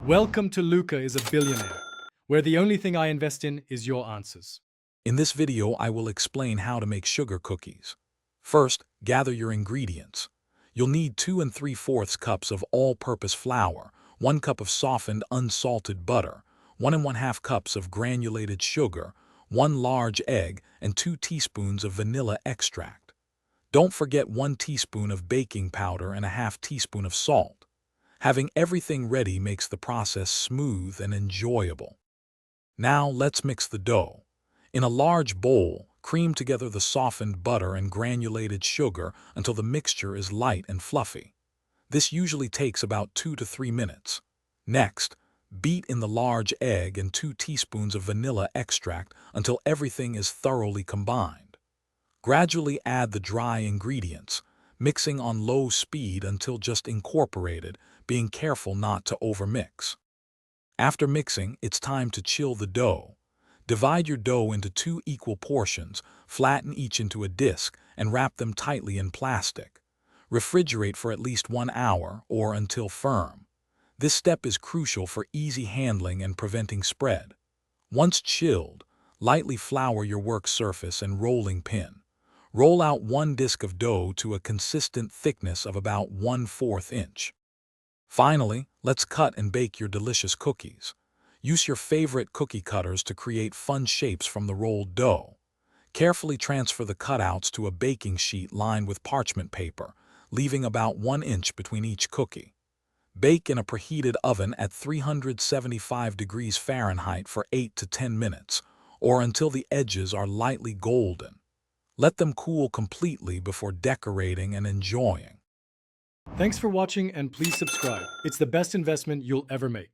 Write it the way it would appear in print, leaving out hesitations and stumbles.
Welcome to Luca is a Billionaire, where the only thing I invest in is your answers. In this video, I will explain how to make sugar cookies. First, gather your ingredients. You'll need 2 3/4 cups of all-purpose flour, 1 cup of softened unsalted butter, 1 1/2 cups of granulated sugar, 1 large egg, and 2 teaspoons of vanilla extract. Don't forget 1 teaspoon of baking powder and a half teaspoon of salt. Having everything ready makes the process smooth and enjoyable. Now let's mix the dough. In a large bowl, cream together the softened butter and granulated sugar until the mixture is light and fluffy. This usually takes about 2 to 3 minutes. Next, beat in the large egg and 2 teaspoons of vanilla extract until everything is thoroughly combined. Gradually add the dry ingredients, mixing on low speed until just incorporated, being careful not to overmix. After mixing, it's time to chill the dough. Divide your dough into 2 equal portions, flatten each into a disc, and wrap them tightly in plastic. Refrigerate for at least 1 hour or until firm. This step is crucial for easy handling and preventing spread. Once chilled, lightly flour your work surface and rolling pin. Roll out 1 disc of dough to a consistent thickness of about 1/4 inch. Finally, let's cut and bake your delicious cookies. Use your favorite cookie cutters to create fun shapes from the rolled dough. Carefully transfer the cutouts to a baking sheet lined with parchment paper, leaving about 1 inch between each cookie. Bake in a preheated oven at 375 degrees Fahrenheit for 8 to 10 minutes, or until the edges are lightly golden. Let them cool completely before decorating and enjoying. Thanks for watching and please subscribe. It's the best investment you'll ever make.